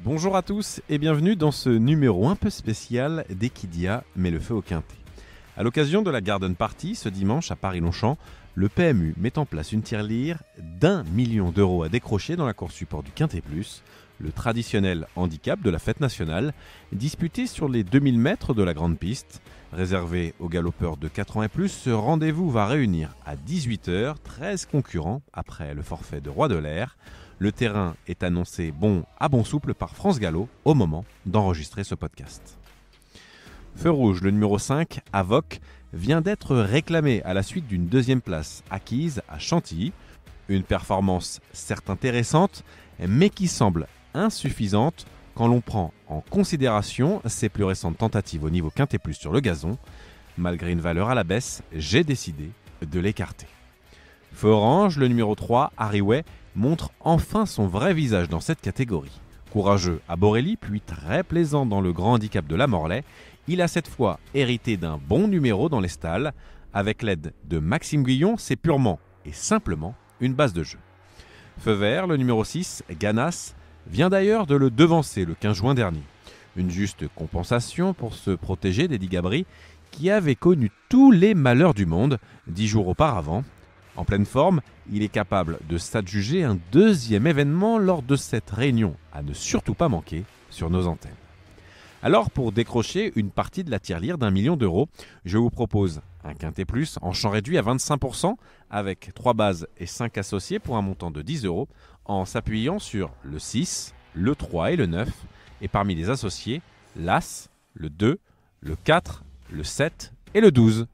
Bonjour à tous et bienvenue dans ce numéro un peu spécial d'Equidia met le feu au Quintet. À l'occasion de la Garden Party ce dimanche à Paris-Longchamp, le PMU met en place une tirelire d'1 million d'euros à décrocher dans la course support du Quintet Plus, le traditionnel handicap de la fête nationale, disputé sur les 2000 mètres de la grande piste. Réservé aux galopeurs de 4 ans et plus, ce rendez-vous va réunir à 18h 13 concurrents après le forfait de Roi de l'Air. Le terrain est annoncé bon à bon souple par France Gallo au moment d'enregistrer ce podcast. Feu rouge, le numéro 5, Avoc, vient d'être réclamé à la suite d'une deuxième place acquise à Chantilly. Une performance certes intéressante, mais qui semble insuffisante quand l'on prend en considération ses plus récentes tentatives au niveau Quintet Plus sur le gazon. Malgré une valeur à la baisse, j'ai décidé de l'écarter. Feu orange, le numéro 3, Harryway, montre enfin son vrai visage dans cette catégorie. Courageux à Borelli, puis très plaisant dans le grand handicap de la Morlaix, il a cette fois hérité d'un bon numéro dans les stalles. Avec l'aide de Maxime Guillon, c'est purement et simplement une base de jeu. Feu vert, le numéro 6, Ganas, vient d'ailleurs de le devancer le 15 juin dernier. Une juste compensation pour se protéger d'Eddie Gabry, qui avait connu tous les malheurs du monde 10 jours auparavant. En pleine forme, il est capable de s'adjuger un deuxième événement lors de cette réunion à ne surtout pas manquer sur nos antennes. Alors, pour décrocher une partie de la tirelire d'1 million d'euros, je vous propose un Quintet Plus en champ réduit à 25% avec 3 bases et 5 associés pour un montant de 10 euros en s'appuyant sur le 6, le 3 et le 9 et parmi les associés, l'As, le 2, le 4, le 7 et le 12.